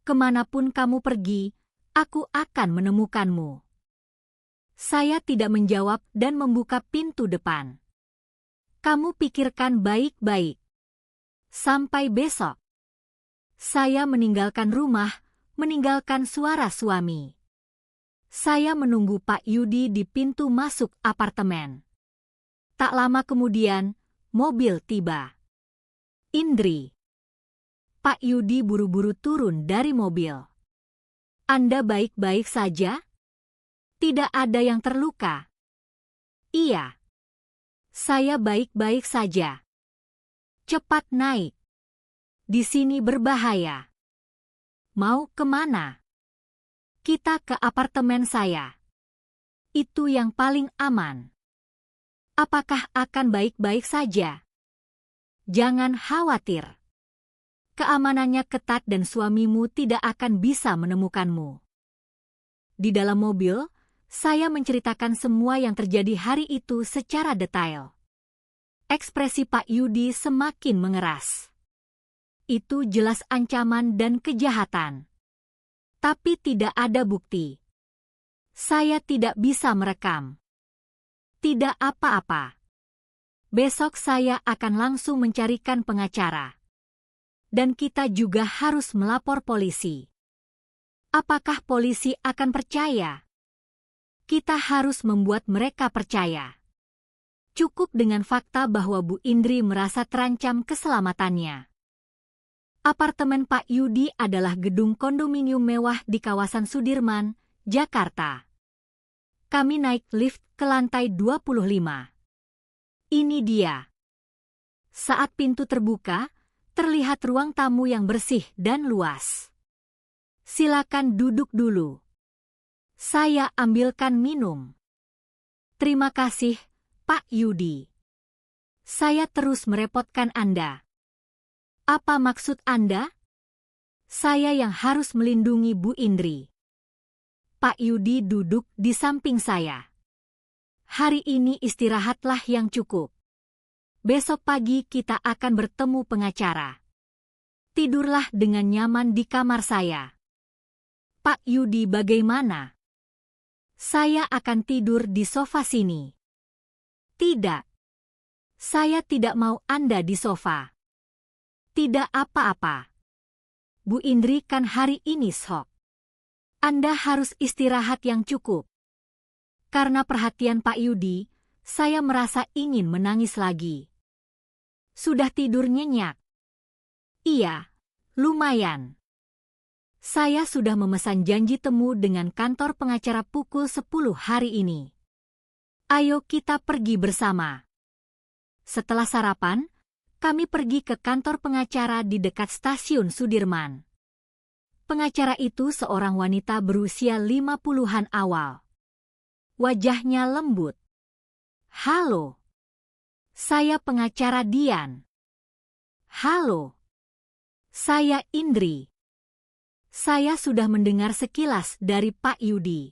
Kemanapun kamu pergi, aku akan menemukanmu." Saya tidak menjawab dan membuka pintu depan. "Kamu pikirkan baik-baik. Sampai besok." Saya meninggalkan rumah, meninggalkan suara suami. Saya menunggu Pak Yudi di pintu masuk apartemen. Tak lama kemudian, mobil tiba. "Indri." Pak Yudi buru-buru turun dari mobil. Anda baik-baik saja? Tidak ada yang terluka? Iya. Saya baik-baik saja. Cepat naik. Di sini berbahaya. Mau kemana? Kita ke apartemen saya. Itu yang paling aman. Apakah akan baik-baik saja? Jangan khawatir. Keamanannya ketat dan suamimu tidak akan bisa menemukanmu. Di dalam mobil, saya menceritakan semua yang terjadi hari itu secara detail. Ekspresi Pak Yudi semakin mengeras. Itu jelas ancaman dan kejahatan. Tapi tidak ada bukti. Saya tidak bisa merekam. Tidak apa-apa. Besok saya akan langsung mencarikan pengacara. Dan kita juga harus melapor polisi. Apakah polisi akan percaya? Kita harus membuat mereka percaya. Cukup dengan fakta bahwa Bu Indri merasa terancam keselamatannya. Apartemen Pak Yudi adalah gedung kondominium mewah di kawasan Sudirman, Jakarta. Kami naik lift ke lantai 25. Ini dia. Saat pintu terbuka, terlihat ruang tamu yang bersih dan luas. Silakan duduk dulu. Saya ambilkan minum. Terima kasih, Pak Yudi. Saya terus merepotkan Anda. Apa maksud Anda? Saya yang harus melindungi Bu Indri. Pak Yudi duduk di samping saya. Hari ini istirahatlah yang cukup. Besok pagi kita akan bertemu pengacara. Tidurlah dengan nyaman di kamar saya. Pak Yudi bagaimana? Saya akan tidur di sofa sini. Tidak. Saya tidak mau Anda di sofa. Tidak apa-apa. Bu Indri kan hari ini shock. Anda harus istirahat yang cukup. Karena perhatian Pak Yudi, saya merasa ingin menangis lagi. Sudah tidur nyenyak? Iya, lumayan. Saya sudah memesan janji temu dengan kantor pengacara pukul 10 hari ini. Ayo kita pergi bersama. Setelah sarapan, kami pergi ke kantor pengacara di dekat stasiun Sudirman. Pengacara itu seorang wanita berusia 50-an awal. Wajahnya lembut. Halo. Saya pengacara Dian. Halo. Saya Indri. Saya sudah mendengar sekilas dari Pak Yudi.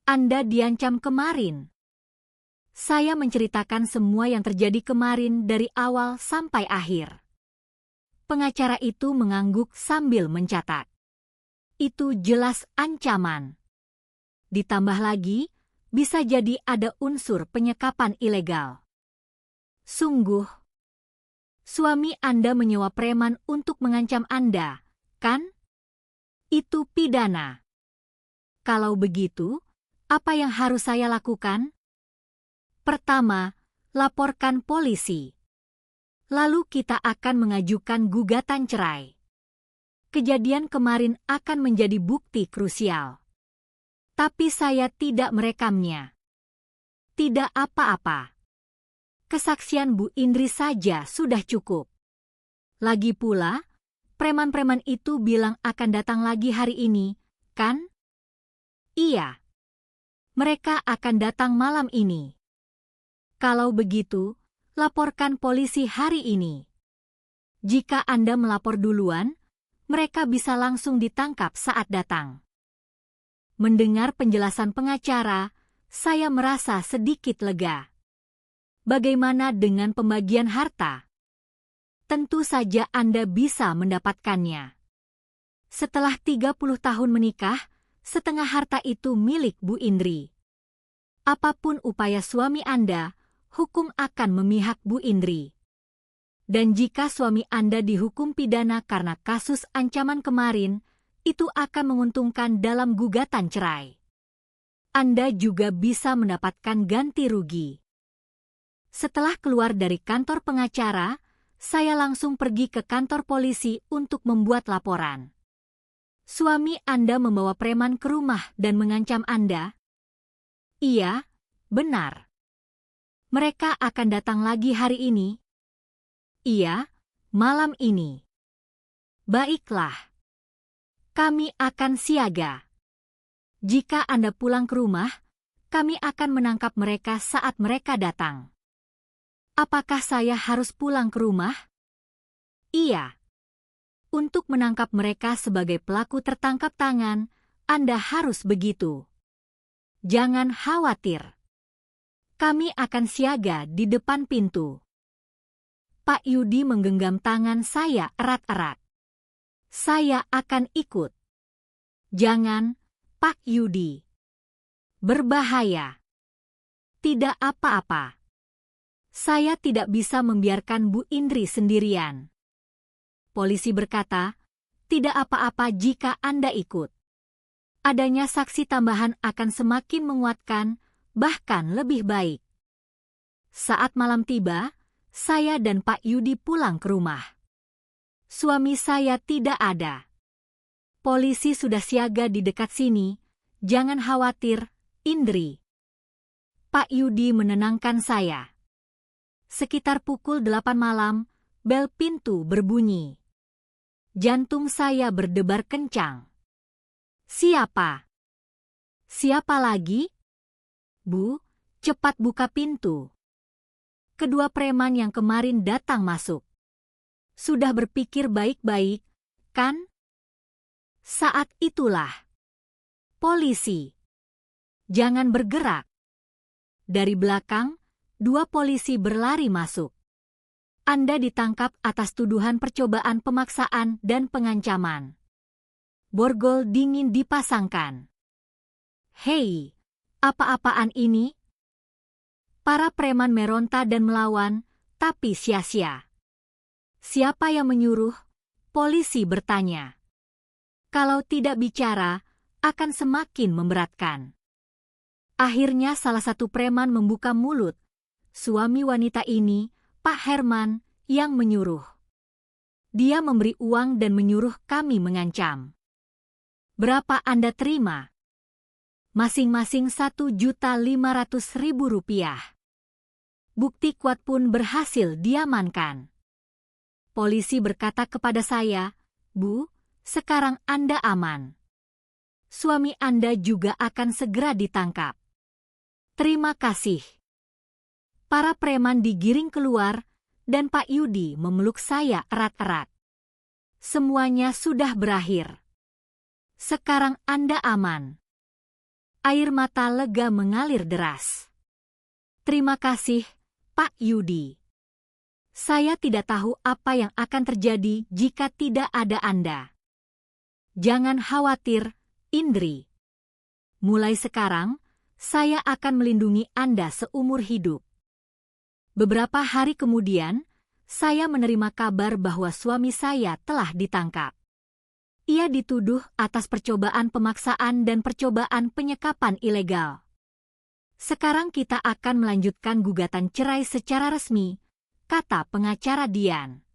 Anda diancam kemarin. Saya menceritakan semua yang terjadi kemarin dari awal sampai akhir. Pengacara itu mengangguk sambil mencatat. Itu jelas ancaman. Ditambah lagi, bisa jadi ada unsur penyekapan ilegal. Sungguh, suami Anda menyewa preman untuk mengancam Anda, kan? Itu pidana. Kalau begitu, apa yang harus saya lakukan? Pertama, laporkan polisi. Lalu kita akan mengajukan gugatan cerai. Kejadian kemarin akan menjadi bukti krusial. Tapi saya tidak merekamnya. Tidak apa-apa. Kesaksian Bu Indri saja sudah cukup. Lagi pula, preman-preman itu bilang akan datang lagi hari ini, kan? Iya. Mereka akan datang malam ini. Kalau begitu, laporkan polisi hari ini. Jika Anda melapor duluan, mereka bisa langsung ditangkap saat datang. Mendengar penjelasan pengacara, saya merasa sedikit lega. Bagaimana dengan pembagian harta? Tentu saja Anda bisa mendapatkannya. Setelah 30 tahun menikah, setengah harta itu milik Bu Indri. Apapun upaya suami Anda, hukum akan memihak Bu Indri. Dan jika suami Anda dihukum pidana karena kasus ancaman kemarin, itu akan menguntungkan dalam gugatan cerai. Anda juga bisa mendapatkan ganti rugi. Setelah keluar dari kantor pengacara, saya langsung pergi ke kantor polisi untuk membuat laporan. Suami Anda membawa preman ke rumah dan mengancam Anda? Iya, benar. Mereka akan datang lagi hari ini? Iya, malam ini. Baiklah. Kami akan siaga. Jika Anda pulang ke rumah, kami akan menangkap mereka saat mereka datang. Apakah saya harus pulang ke rumah? Iya. Untuk menangkap mereka sebagai pelaku tertangkap tangan, Anda harus begitu. Jangan khawatir. Kami akan siaga di depan pintu. Pak Yudi menggenggam tangan saya erat-erat. Saya akan ikut. Jangan, Pak Yudi. Berbahaya. Tidak apa-apa. Saya tidak bisa membiarkan Bu Indri sendirian. Polisi berkata, tidak apa-apa jika Anda ikut. Adanya saksi tambahan akan semakin menguatkan, bahkan lebih baik. Saat malam tiba, saya dan Pak Yudi pulang ke rumah. Suami saya tidak ada. Polisi sudah siaga di dekat sini, jangan khawatir, Indri. Pak Yudi menenangkan saya. Sekitar pukul 8 malam, bel pintu berbunyi. Jantung saya berdebar kencang. Siapa? Siapa lagi? Bu, cepat buka pintu. Kedua preman yang kemarin datang masuk. Sudah berpikir baik-baik, kan? Saat itulah. Polisi. Jangan bergerak. Dari belakang, 2 polisi berlari masuk. Anda ditangkap atas tuduhan percobaan pemaksaan dan pengancaman. Borgol dingin dipasangkan. Hei, apa-apaan ini? Para preman meronta dan melawan, tapi sia-sia. Siapa yang menyuruh? Polisi bertanya. Kalau tidak bicara, akan semakin memberatkan. Akhirnya salah satu preman membuka mulut. Suami wanita ini, Pak Herman, yang menyuruh. Dia memberi uang dan menyuruh kami mengancam. Berapa Anda terima? Masing-masing Rp1.500.000. Bukti kuat pun berhasil diamankan. Polisi berkata kepada saya, Bu, sekarang Anda aman. Suami Anda juga akan segera ditangkap. Terima kasih. Para preman digiring keluar, dan Pak Yudi memeluk saya erat-erat. Semuanya sudah berakhir. Sekarang Anda aman. Air mata lega mengalir deras. Terima kasih, Pak Yudi. Saya tidak tahu apa yang akan terjadi jika tidak ada Anda. Jangan khawatir, Indri. Mulai sekarang, saya akan melindungi Anda seumur hidup. Beberapa hari kemudian, saya menerima kabar bahwa suami saya telah ditangkap. Ia dituduh atas percobaan pemaksaan dan percobaan penyekapan ilegal. Sekarang kita akan melanjutkan gugatan cerai secara resmi, kata pengacara Dian.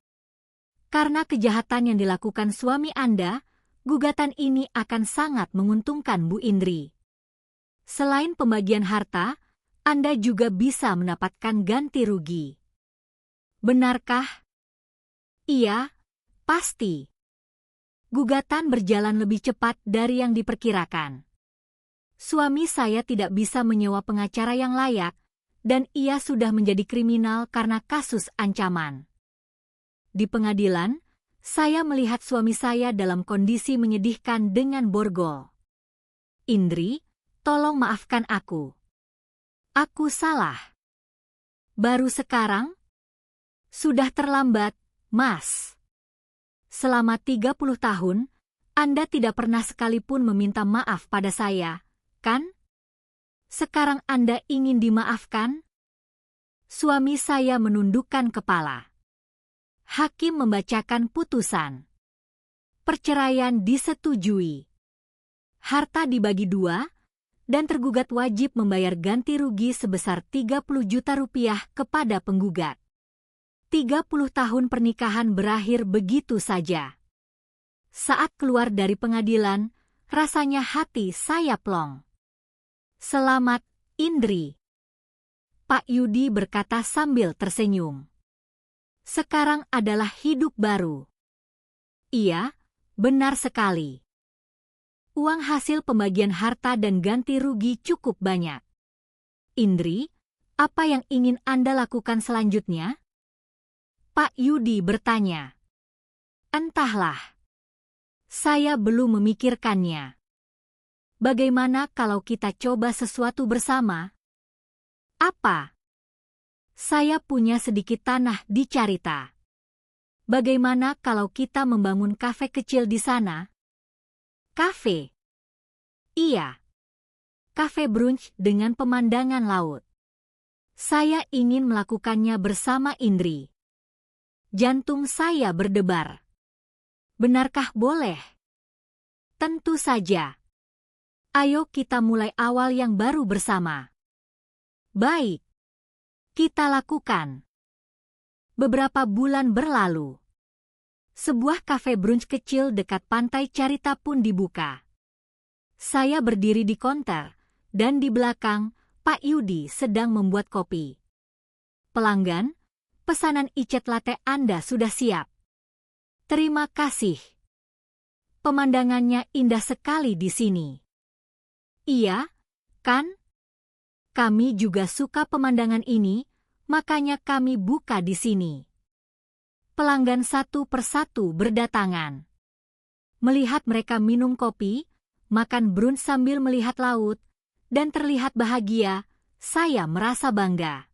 Karena kejahatan yang dilakukan suami Anda, gugatan ini akan sangat menguntungkan Bu Indri. Selain pembagian harta, Anda juga bisa mendapatkan ganti rugi. Benarkah? Iya, pasti. Gugatan berjalan lebih cepat dari yang diperkirakan. Suami saya tidak bisa menyewa pengacara yang layak, dan ia sudah menjadi kriminal karena kasus ancaman. Di pengadilan, saya melihat suami saya dalam kondisi menyedihkan dengan borgol. Indri, tolong maafkan aku. Aku salah. Baru sekarang? Sudah terlambat, Mas. Selama 30 tahun, Anda tidak pernah sekalipun meminta maaf pada saya, kan? Sekarang Anda ingin dimaafkan? Suami saya menundukkan kepala. Hakim membacakan putusan. Perceraian disetujui. Harta dibagi 2, dan tergugat wajib membayar ganti rugi sebesar Rp30 juta kepada penggugat. 30 tahun pernikahan berakhir begitu saja. Saat keluar dari pengadilan, rasanya hati saya plong. Selamat, Indri. Pak Yudi berkata sambil tersenyum. Sekarang adalah hidup baru. Iya, benar sekali. Uang hasil pembagian harta dan ganti rugi cukup banyak. Indri, apa yang ingin Anda lakukan selanjutnya? Pak Yudi bertanya. Entahlah. Saya belum memikirkannya. Bagaimana kalau kita coba sesuatu bersama? Apa? Saya punya sedikit tanah di Carita. Bagaimana kalau kita membangun kafe kecil di sana? Kafe? Iya. Kafe brunch dengan pemandangan laut. Saya ingin melakukannya bersama Indri. Jantung saya berdebar. Benarkah boleh? Tentu saja. Ayo kita mulai awal yang baru bersama. Baik. Kita lakukan. Beberapa bulan berlalu. Sebuah kafe brunch kecil dekat pantai Carita pun dibuka. Saya berdiri di konter, dan di belakang, Pak Yudi sedang membuat kopi. Pelanggan, pesanan iced latte Anda sudah siap. Terima kasih. Pemandangannya indah sekali di sini. Iya, kan? Kami juga suka pemandangan ini, makanya kami buka di sini. Pelanggan satu persatu berdatangan. Melihat mereka minum kopi, makan brunch sambil melihat laut, dan terlihat bahagia, saya merasa bangga.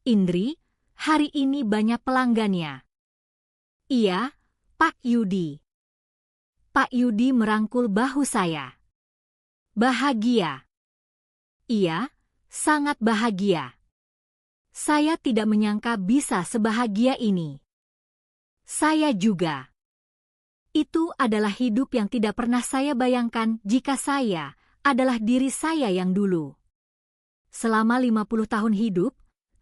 Indri, hari ini banyak pelanggannya. Iya, Pak Yudi. Pak Yudi merangkul bahu saya. Bahagia. Iya, sangat bahagia. Saya tidak menyangka bisa sebahagia ini. Saya juga. Itu adalah hidup yang tidak pernah saya bayangkan jika saya adalah diri saya yang dulu. Selama 50 tahun hidup,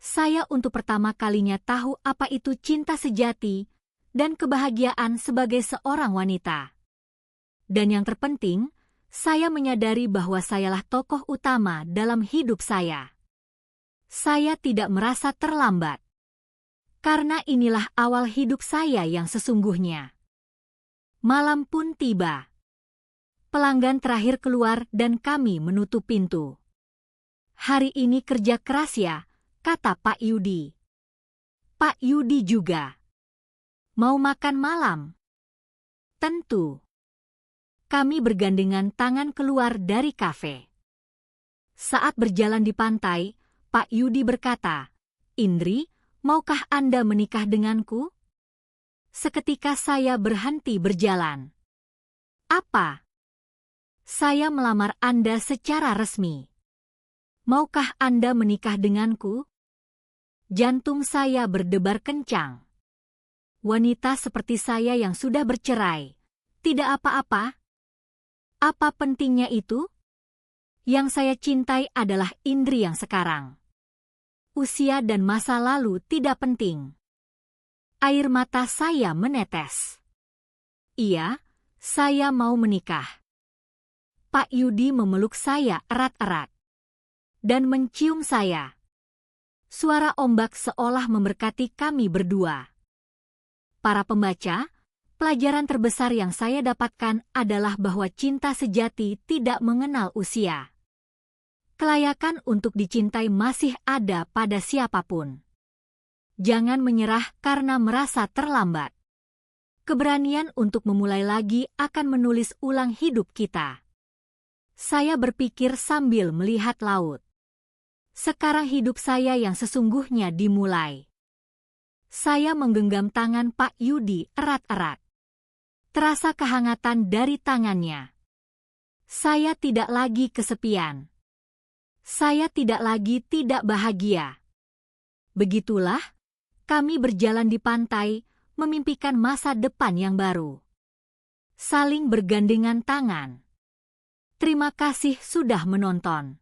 saya untuk pertama kalinya tahu apa itu cinta sejati dan kebahagiaan sebagai seorang wanita. Dan yang terpenting, saya menyadari bahwa sayalah tokoh utama dalam hidup saya. Saya tidak merasa terlambat. Karena inilah awal hidup saya yang sesungguhnya. Malam pun tiba. Pelanggan terakhir keluar dan kami menutup pintu. Hari ini kerja keras ya, kata Pak Yudi. Pak Yudi juga. Mau makan malam? Tentu. Kami bergandengan tangan keluar dari kafe. Saat berjalan di pantai, Pak Yudi berkata, Indri, maukah Anda menikah denganku? Seketika saya berhenti berjalan. Apa? Saya melamar Anda secara resmi. Maukah Anda menikah denganku? Jantung saya berdebar kencang. Wanita seperti saya yang sudah bercerai, tidak apa-apa. Apa pentingnya itu? Yang saya cintai adalah Indri yang sekarang. Usia dan masa lalu tidak penting. Air mata saya menetes. Iya, saya mau menikah. Pak Yudi memeluk saya erat-erat dan mencium saya. Suara ombak seolah memberkati kami berdua. Para pembaca, pelajaran terbesar yang saya dapatkan adalah bahwa cinta sejati tidak mengenal usia. Kelayakan untuk dicintai masih ada pada siapapun. Jangan menyerah karena merasa terlambat. Keberanian untuk memulai lagi akan menulis ulang hidup kita. Saya berpikir sambil melihat laut. Sekarang hidup saya yang sesungguhnya dimulai. Saya menggenggam tangan Pak Yudi erat-erat. Terasa kehangatan dari tangannya. Saya tidak lagi kesepian. Saya tidak lagi tidak bahagia. Begitulah, kami berjalan di pantai, memimpikan masa depan yang baru. Saling bergandengan tangan. Terima kasih sudah menonton.